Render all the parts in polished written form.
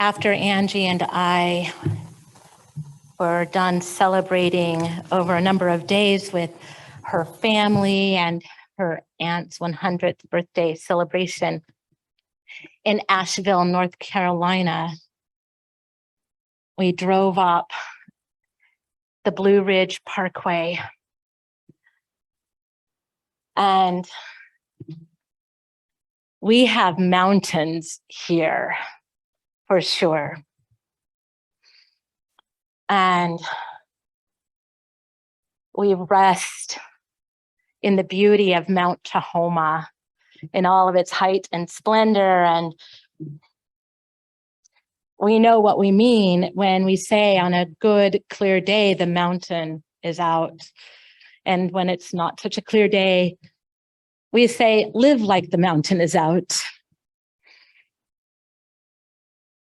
After Angie and I were done celebrating over a number of days with her family and her aunt's 100th birthday celebration in Asheville, North Carolina, we drove up the Blue Ridge Parkway, and we have mountains here for sure. And we rest in the beauty of Mount Tahoma in all of its height and splendor. And we know what we mean when we say on a good, clear day, the mountain is out. And when it's not such a clear day, we say, live like the mountain is out.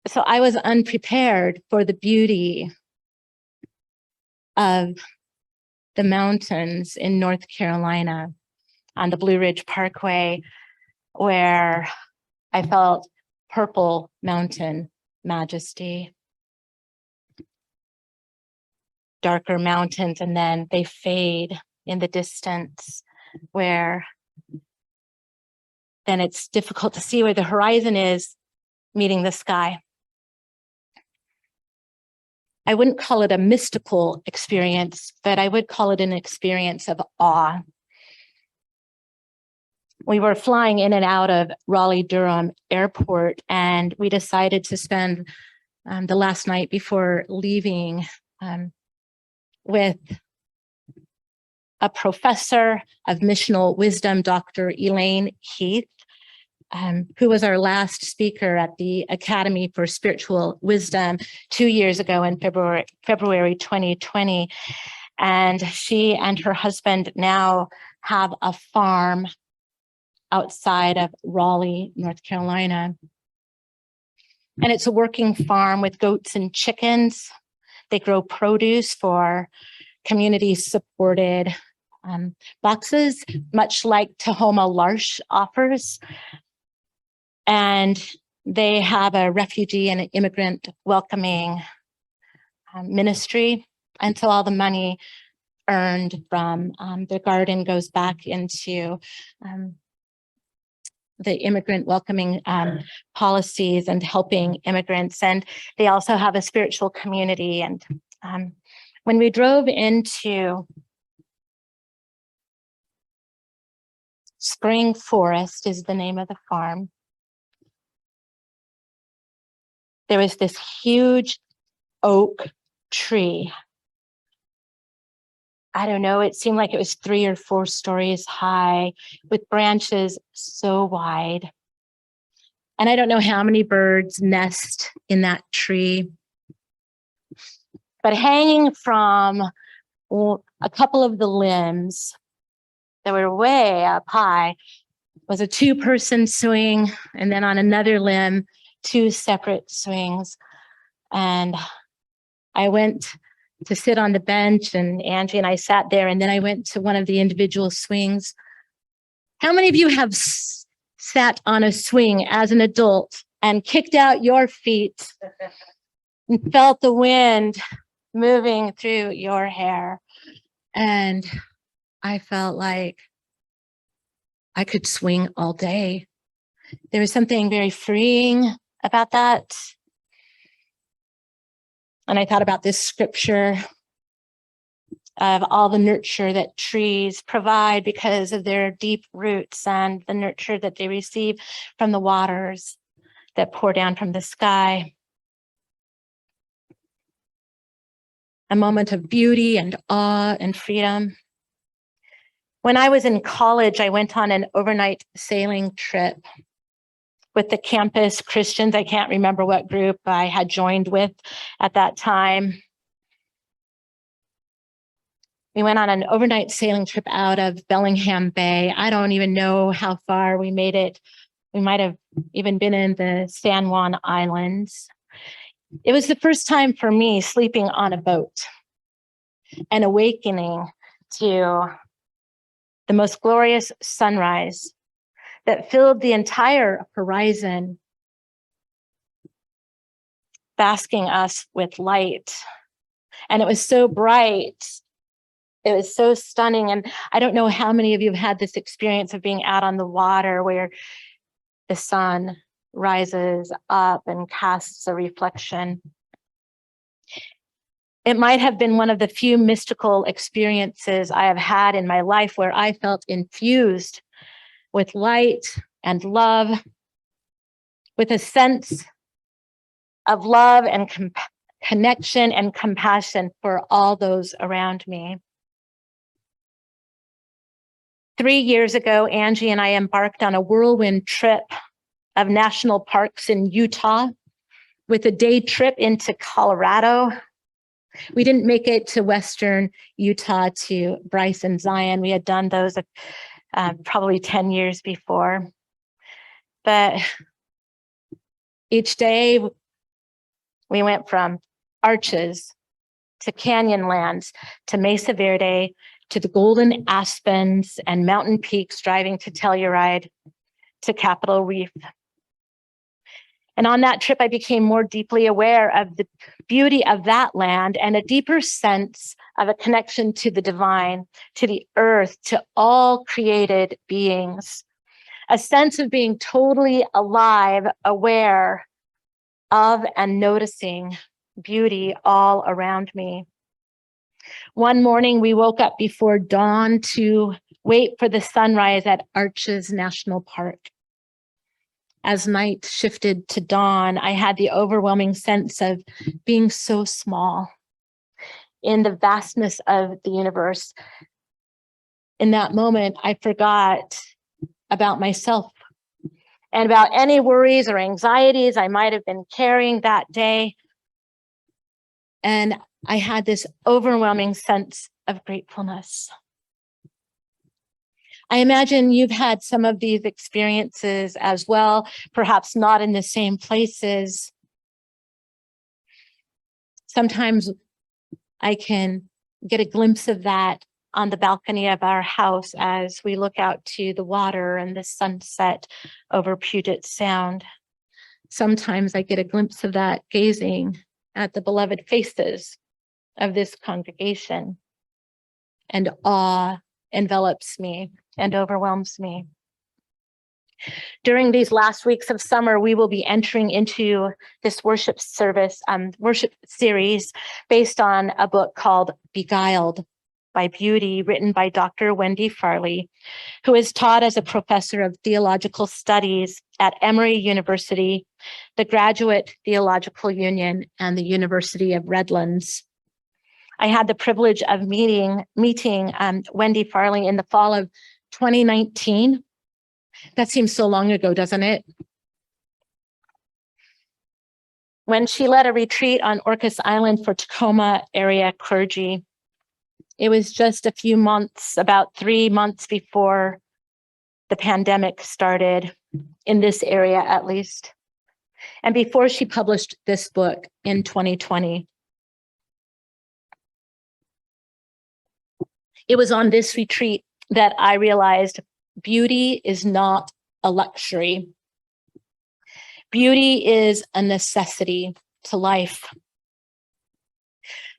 So I was unprepared for the beauty of the mountains in North Carolina on the Blue Ridge Parkway, where I felt purple mountain majesty. Darker mountains, and then they fade in the distance, where then it's difficult to see where the horizon is meeting the sky. I wouldn't call it a mystical experience, but I would call it an experience of awe. We were flying in and out of Raleigh-Durham Airport, and we decided to spend the last night before leaving with a professor of missional wisdom, Dr. Elaine Heath, who was our last speaker at the Academy for Spiritual Wisdom 2 years ago in February 2020. And she and her husband now have a farm outside of Raleigh, North Carolina. And it's a working farm with goats and chickens. They grow produce for community-supported boxes, much like Tahoma L'Arche offers. And they have a refugee and an immigrant welcoming ministry. And so all the money earned from the garden goes back into the immigrant welcoming policies and helping immigrants. And they also have a spiritual community. And when we drove into Spring Forest is the name of the farm, there was this huge oak tree. I don't know, it seemed like it was 3 or 4 stories high with branches so wide. And I don't know how many birds nest in that tree. But hanging from a couple of the limbs that were way up high was a 2-person swing, and then on another limb, 2 separate swings. And I went to sit on the bench, and Angie and I sat there, and then I went to one of the individual swings. How many of you have sat on a swing as an adult and kicked out your feet and felt the wind moving through your hair? And I felt like I could swing all day. There was something very freeing about that. And I thought about this scripture of all the nurture that trees provide because of their deep roots and the nurture that they receive from the waters that pour down from the sky. A moment of beauty and awe and freedom. When I was in college, I went on an overnight sailing trip with the campus Christians. I can't remember what group I had joined with at that time. We went on an overnight sailing trip out of Bellingham Bay. I don't even know how far we made it. We might have even been in the San Juan Islands. It was the first time for me sleeping on a boat and awakening to the most glorious sunrise that filled the entire horizon. basking us with light. And it was so bright. It was so stunning. And I don't know how many of you have had this experience of being out on the water where the sun rises up and casts a reflection. It might have been one of the few mystical experiences I have had in my life where I felt infused with light and love, with a sense of love and connection and compassion for all those around me. 3 years ago, Angie and I embarked on a whirlwind trip of national parks in Utah with a day trip into Colorado. We didn't make it to Western Utah to Bryce and Zion. We had done those probably 10 years before. But each day we went from Arches to Canyonlands to Mesa Verde to the Golden Aspens and Mountain Peaks, driving to Telluride to Capitol Reef. And on that trip, I became more deeply aware of the beauty of that land and a deeper sense of a connection to the divine, to the earth, to all created beings. A sense of being totally alive, aware of and noticing beauty all around me. One morning, we woke up before dawn to wait for the sunrise at Arches National Park. As night shifted to dawn, I had the overwhelming sense of being so small in the vastness of the universe. In that moment, I forgot about myself and about any worries or anxieties I might have been carrying that day. And I had this overwhelming sense of gratefulness. I imagine you've had some of these experiences as well, perhaps not in the same places. Sometimes I can get a glimpse of that on the balcony of our house as we look out to the water and the sunset over Puget Sound. Sometimes I get a glimpse of that gazing at the beloved faces of this congregation, and awe envelops me and overwhelms me. During these last weeks of summer, we will be entering into this worship series based on a book called Beguiled by Beauty, written by Dr. Wendy Farley, who is taught as a professor of theological studies at Emory University, the Graduate Theological Union, and the University of Redlands. I had the privilege of meeting Wendy Farley in the fall of 2019. That seems so long ago, doesn't it? When she led a retreat on Orcas Island for Tacoma area clergy. It was just a few months, about 3 months before the pandemic started, in this area at least, and before she published this book in 2020. It was on this retreat that I realized beauty is not a luxury. Beauty is a necessity to life.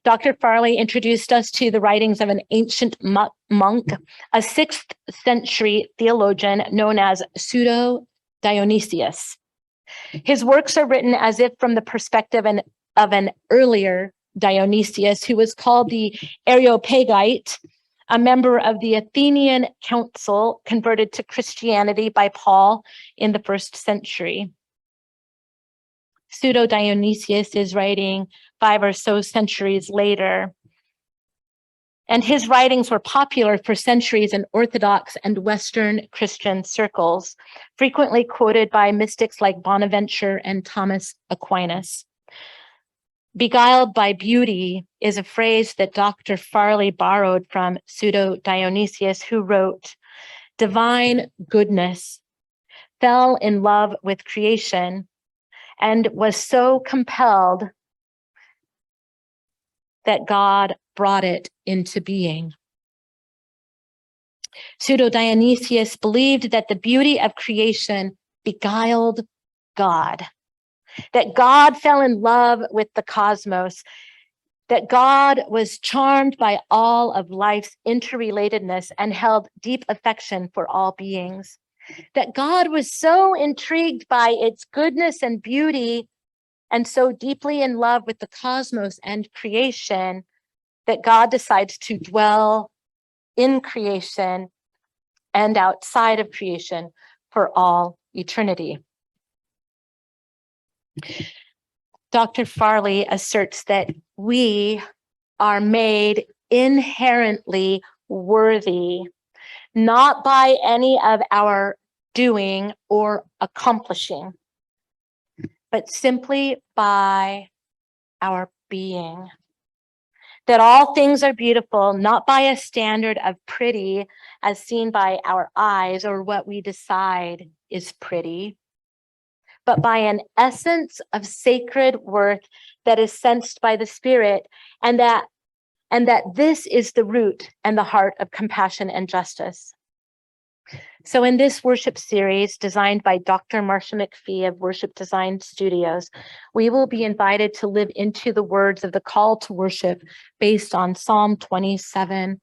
Dr. Farley introduced us to the writings of an ancient monk, a 6th century theologian known as Pseudo-Dionysius. His works are written as if from the perspective of an earlier Dionysius, who was called the Areopagite, a member of the Athenian Council converted to Christianity by Paul in the 1st century. Pseudo-Dionysius is writing 5 or so centuries later, and his writings were popular for centuries in Orthodox and Western Christian circles, frequently quoted by mystics like Bonaventure and Thomas Aquinas. Beguiled by beauty is a phrase that Dr. Farley borrowed from Pseudo-Dionysius, who wrote, "Divine goodness fell in love with creation and was so compelled that God brought it into being." Pseudo-Dionysius believed that the beauty of creation beguiled God, that God fell in love with the cosmos, that God was charmed by all of life's interrelatedness and held deep affection for all beings, that God was so intrigued by its goodness and beauty and so deeply in love with the cosmos and creation that God decides to dwell in creation and outside of creation for all eternity. Dr. Farley asserts that we are made inherently worthy, not by any of our doing or accomplishing, but simply by our being. That all things are beautiful, not by a standard of pretty as seen by our eyes or what we decide is pretty, but by an essence of sacred worth that is sensed by the Spirit, and that this is the root and the heart of compassion and justice. So in this worship series designed by Dr. Marcia McPhee of Worship Design Studios, we will be invited to live into the words of the call to worship based on Psalm 27,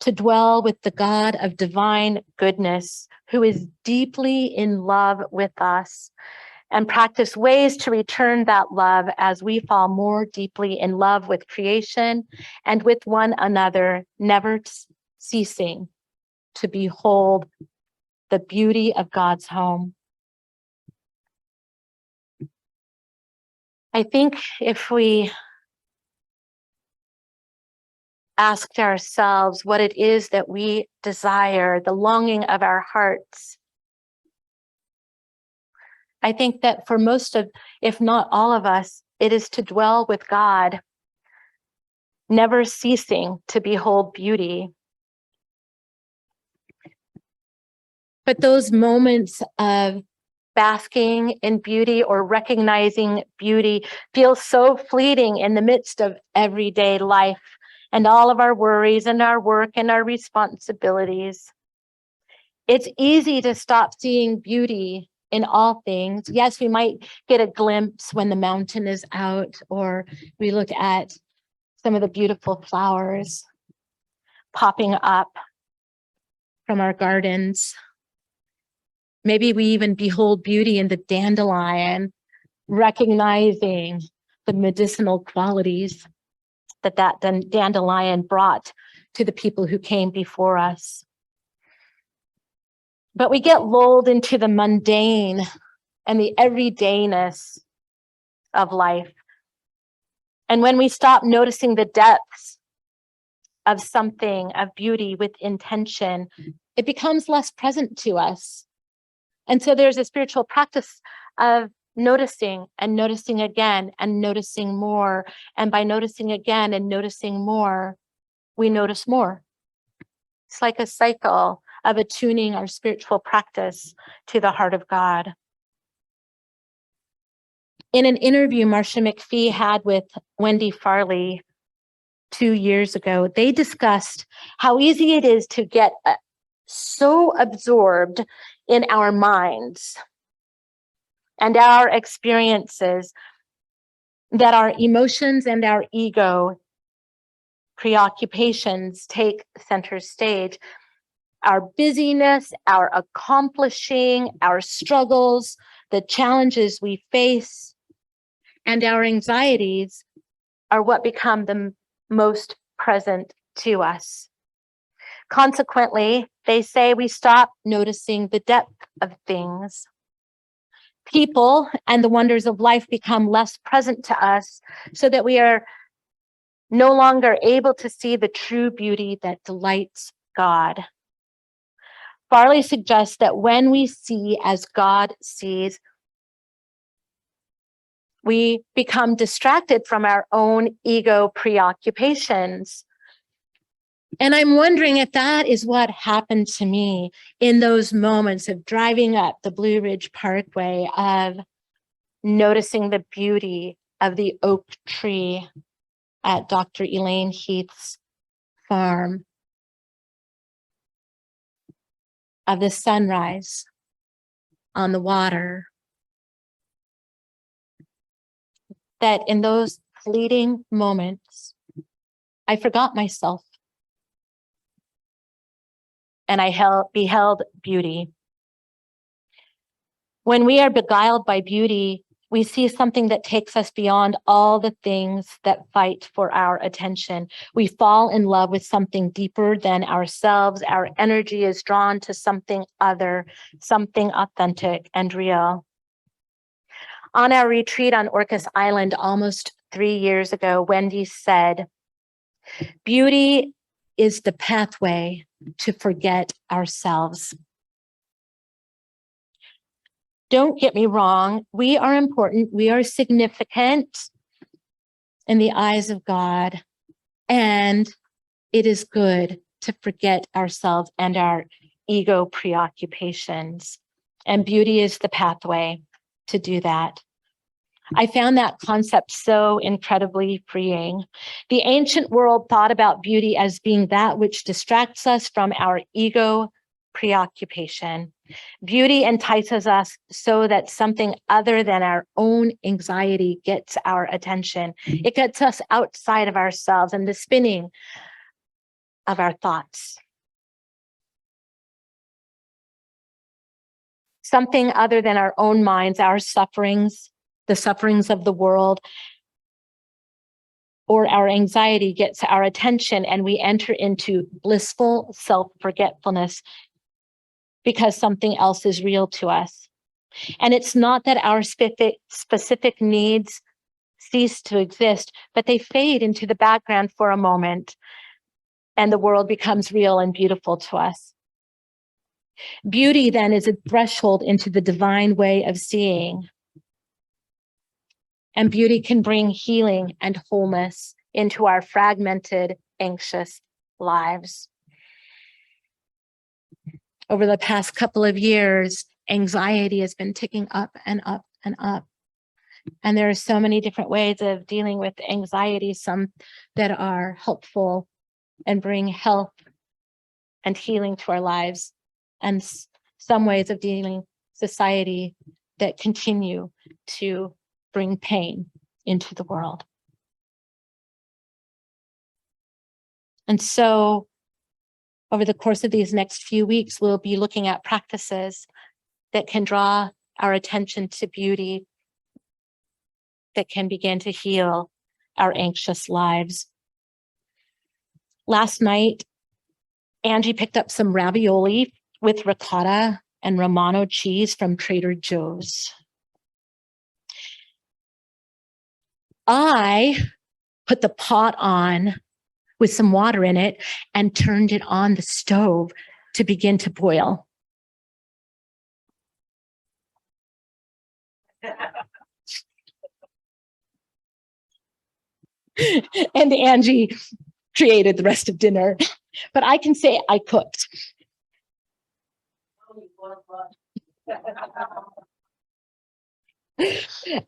to dwell with the God of divine goodness, who is deeply in love with us, and practice ways to return that love as we fall more deeply in love with creation and with one another, never ceasing to behold the beauty of God's home. I think if we asked ourselves what it is that we desire, the longing of our hearts, I think that for most of, if not all of us, it is to dwell with God, never ceasing to behold beauty. But those moments of basking in beauty or recognizing beauty feel so fleeting in the midst of everyday life and all of our worries and our work and our responsibilities. It's easy to stop seeing beauty in all things. Yes, we might get a glimpse when the mountain is out, or we look at some of the beautiful flowers popping up from our gardens. Maybe we even behold beauty in the dandelion, recognizing the medicinal qualities that dandelion brought to the people who came before us. But we get lulled into the mundane and the everydayness of life. And when we stop noticing the depths of something, of beauty with intention, it becomes less present to us. And so there's a spiritual practice of noticing and noticing again and noticing more. And by noticing again and noticing more, we notice more. It's like a cycle of attuning our spiritual practice to the heart of God. In an interview Marcia McPhee had with Wendy Farley 2 years ago, they discussed how easy it is to get so absorbed in our minds and our experiences that our emotions and our ego preoccupations take center stage. Our busyness, our accomplishing, our struggles, the challenges we face, and our anxieties are what become the most present to us. Consequently, they say we stop noticing the depth of things. People and the wonders of life become less present to us, so that we are no longer able to see the true beauty that delights God. Farley suggests that when we see as God sees, we become distracted from our own ego preoccupations. And I'm wondering if that is what happened to me in those moments of driving up the Blue Ridge Parkway, of noticing the beauty of the oak tree at Dr. Elaine Heath's farm, of the sunrise on the water, that in those fleeting moments, I forgot myself and I beheld beauty. When we are beguiled by beauty, we see something that takes us beyond all the things that fight for our attention. We fall in love with something deeper than ourselves. Our energy is drawn to something other, something authentic and real. On our retreat on Orcas Island almost 3 years ago, Wendy said, "Beauty is the pathway to forget ourselves." Don't get me wrong, we are important, we are significant in the eyes of God, and it is good to forget ourselves and our ego preoccupations. And beauty is the pathway to do that. I found that concept so incredibly freeing. The ancient world thought about beauty as being that which distracts us from our ego preoccupation. Beauty entices us so that something other than our own anxiety gets our attention. It gets us outside of ourselves and the spinning of our thoughts. Something other than our own minds, our sufferings, the sufferings of the world, or our anxiety gets our attention, and we enter into blissful self-forgetfulness because something else is real to us. And it's not that our specific needs cease to exist, but they fade into the background for a moment, and the world becomes real and beautiful to us. Beauty then is a threshold into the divine way of seeing. And beauty can bring healing and wholeness into our fragmented, anxious lives. Over the past couple of years, anxiety has been ticking up and up and up. And there are so many different ways of dealing with anxiety, some that are helpful and bring health and healing to our lives, and some ways of dealing society that continue to bring pain into the world. And so over the course of these next few weeks, we'll be looking at practices that can draw our attention to beauty, that can begin to heal our anxious lives. Last night, Angie picked up some ravioli with ricotta and Romano cheese from Trader Joe's. I put the pot on with some water in it and turned it on the stove to begin to boil. And Angie created the rest of dinner, but I can say I cooked.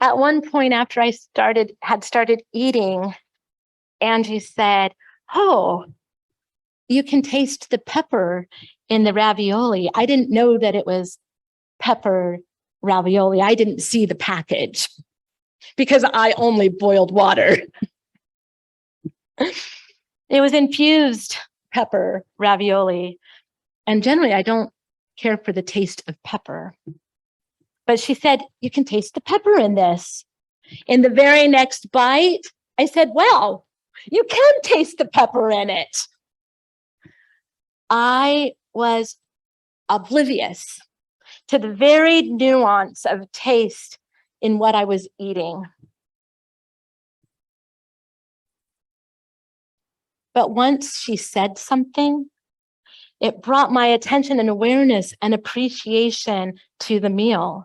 At one point after I had started eating, Angie said, "Oh, you can taste the pepper in the ravioli." I didn't know that it was pepper ravioli. I didn't see the package because I only boiled water. It was infused pepper ravioli. And generally, I don't care for the taste of pepper. But she said, "You can taste the pepper in this." In the very next bite, I said, "Well, you can taste the pepper in it." I was oblivious to the very nuance of taste in what I was eating. But once she said something, it brought my attention and awareness and appreciation to the meal.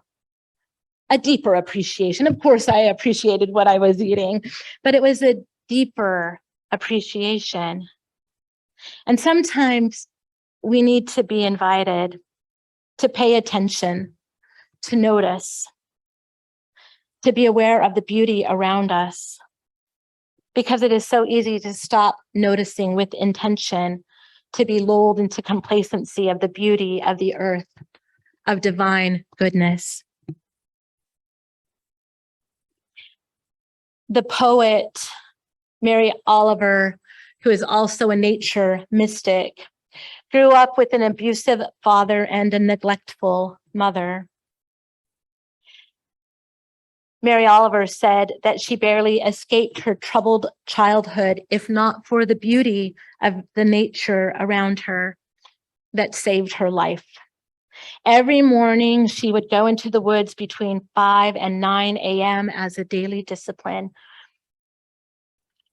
A deeper appreciation. Of course, I appreciated what I was eating, but it was a deeper appreciation. And sometimes we need to be invited to pay attention, to notice, to be aware of the beauty around us, because it is so easy to stop noticing with intention, to be lulled into complacency of the beauty of the earth, of divine goodness. The poet, Mary Oliver, who is also a nature mystic, grew up with an abusive father and a neglectful mother. Mary Oliver said that she barely escaped her troubled childhood, if not for the beauty of the nature around her that saved her life. Every morning, she would go into the woods between 5 and 9 a.m. as a daily discipline.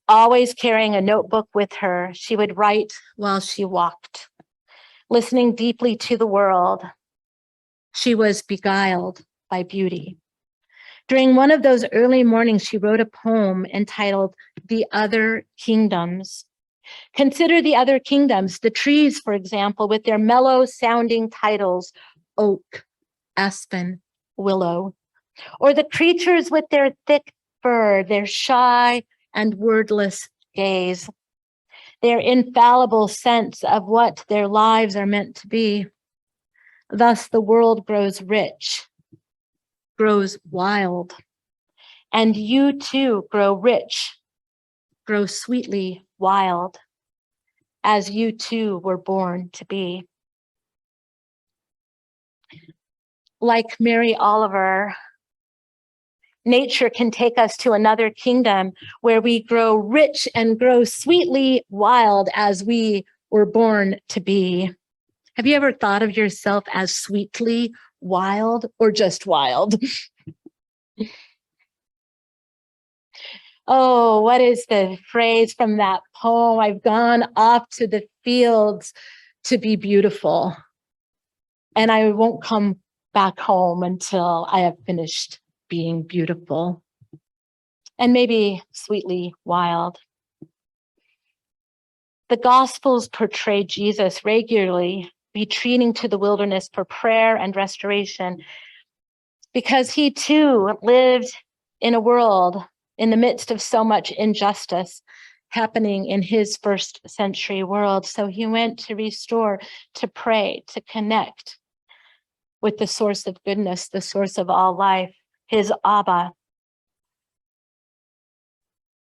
Always carrying a notebook with her, she would write while she walked, listening deeply to the world. She was beguiled by beauty. During one of those early mornings, she wrote a poem entitled The Other Kingdoms. Consider the other kingdoms, the trees, for example, with their mellow sounding titles, oak, aspen, willow, or the creatures with their thick fur, their shy and wordless gaze, their infallible sense of what their lives are meant to be. Thus, the world grows rich, grows wild, and you too grow rich, grow sweetly wild, as you too were born to be. Like Mary Oliver, nature can take us to another kingdom where we grow rich and grow sweetly wild as we were born to be. Have you ever thought of yourself as sweetly wild or just wild? Oh, what is the phrase from that poem? I've gone off to the fields to be beautiful, and I won't come back home until I have finished being beautiful and maybe sweetly wild. The Gospels portray Jesus regularly retreating to the wilderness for prayer and restoration because he too lived in a world in the midst of so much injustice happening in his first century world. So he went to restore, to pray, to connect with the source of goodness, the source of all life, his Abba.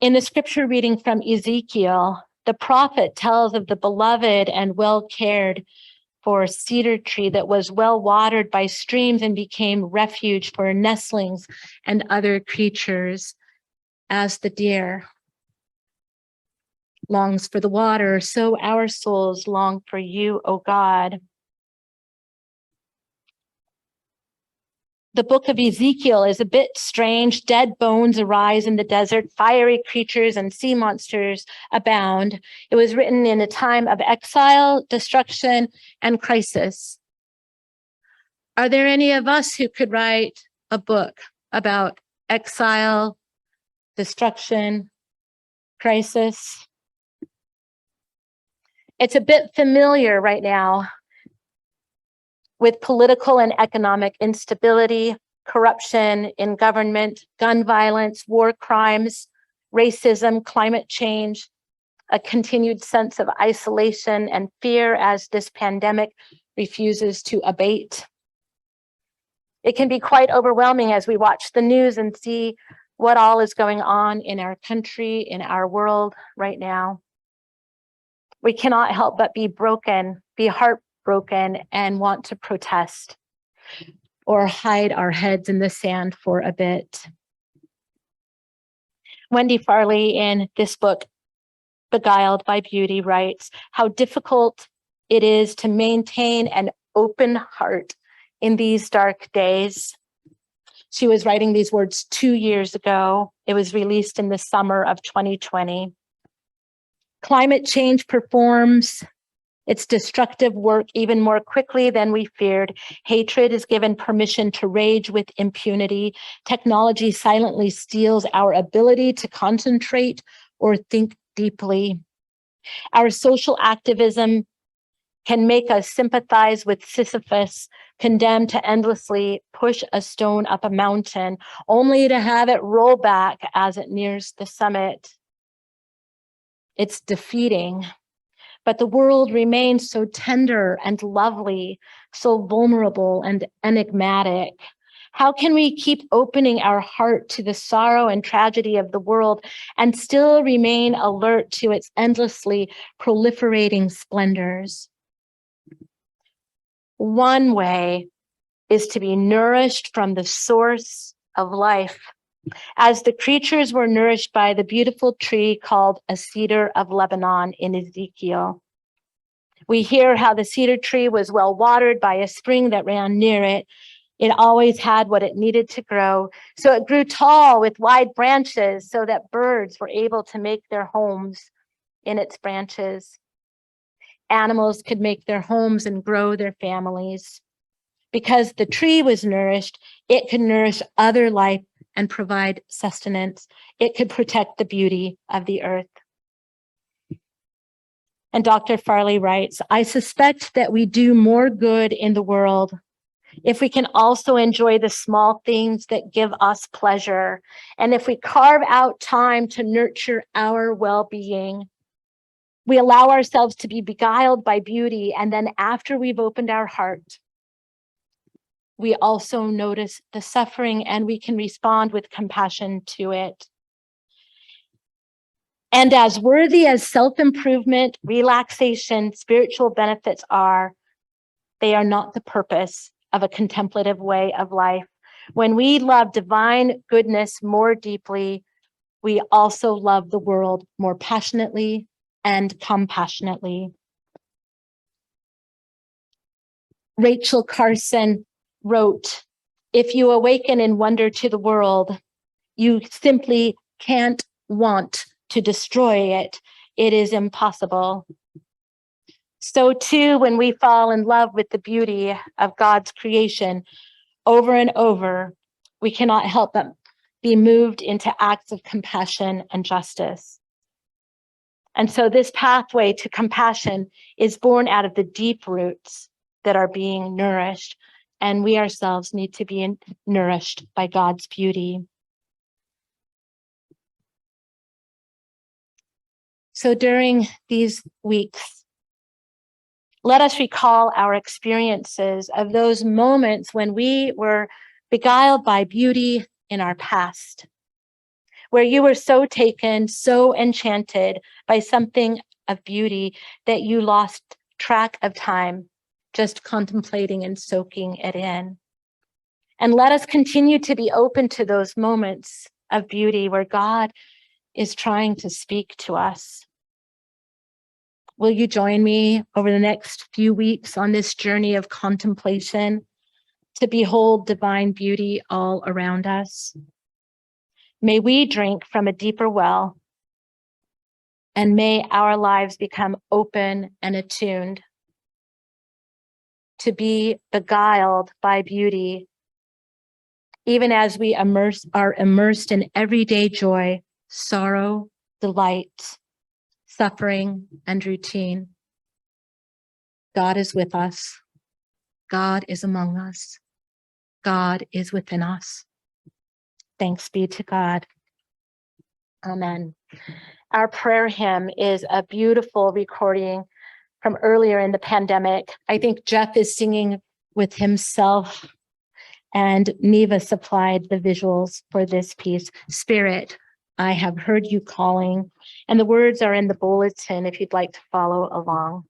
In the scripture reading from Ezekiel, the prophet tells of the beloved and well-cared for cedar tree that was well watered by streams and became refuge for nestlings and other creatures. As the deer longs for the water, so our souls long for you, O God. The book of Ezekiel is a bit strange. Dead bones arise in the desert, fiery creatures and sea monsters abound. It was written in a time of exile, destruction, and crisis. Are there any of us who could write a book about exile, destruction, crisis? It's a bit familiar right now with political and economic instability, corruption in government, gun violence, war crimes, racism, climate change, a continued sense of isolation and fear as this pandemic refuses to abate. It can be quite overwhelming as we watch the news and see what all is going on in our country, in our world right now. We cannot help but be broken, be heartbroken, and want to protest or hide our heads in the sand for a bit. Wendy Farley, in this book, Beguiled by Beauty, writes how difficult it is to maintain an open heart in these dark days. She was writing these words 2 years ago. It was released in the summer of 2020. Climate change performs its destructive work even more quickly than we feared. Hatred is given permission to rage with impunity. Technology silently steals our ability to concentrate or think deeply. Our social activism can make us sympathize with Sisyphus, condemned to endlessly push a stone up a mountain, only to have it roll back as it nears the summit. It's defeating, but the world remains so tender and lovely, so vulnerable and enigmatic. How can we keep opening our heart to the sorrow and tragedy of the world and still remain alert to its endlessly proliferating splendors? One way is to be nourished from the source of life, as the creatures were nourished by the beautiful tree called a cedar of Lebanon in Ezekiel. We hear how the cedar tree was well watered by a spring that ran near it. It always had what it needed to grow. So it grew tall with wide branches so that birds were able to make their homes in its branches. Animals could make their homes and grow their families. Because the tree was nourished, it could nourish other life and provide sustenance. It could protect the beauty of the earth. And Dr. Farley writes, I suspect that we do more good in the world if we can also enjoy the small things that give us pleasure, and if we carve out time to nurture our well-being. We allow ourselves to be beguiled by beauty, and then after we've opened our heart, we also notice the suffering and we can respond with compassion to it. And as worthy as self-improvement, relaxation, spiritual benefits are, they are not the purpose of a contemplative way of life. When we love divine goodness more deeply, we also love the world more passionately and compassionately. Rachel Carson wrote, if you awaken in wonder to the world, you simply can't want to destroy it. It is impossible. So too, when we fall in love with the beauty of God's creation over and over, we cannot help but be moved into acts of compassion and justice. And so this pathway to compassion is born out of the deep roots that are being nourished, and we ourselves need to be nourished by God's beauty. So during these weeks, let us recall our experiences of those moments when we were beguiled by beauty in our past, where you were so taken, so enchanted by something of beauty that you lost track of time, just contemplating and soaking it in. And let us continue to be open to those moments of beauty where God is trying to speak to us. Will you join me over the next few weeks on this journey of contemplation to behold divine beauty all around us? May we drink from a deeper well, and may our lives become open and attuned to be beguiled by beauty, even as we are immersed in everyday joy, sorrow, delight, suffering, and routine. God is with us. God is among us. God is within us. Thanks be to God. Amen. Our prayer hymn is a beautiful recording from earlier in the pandemic. I think Jeff is singing with himself, and Neva supplied the visuals for this piece. Spirit, I have heard you calling, and the words are in the bulletin if you'd like to follow along.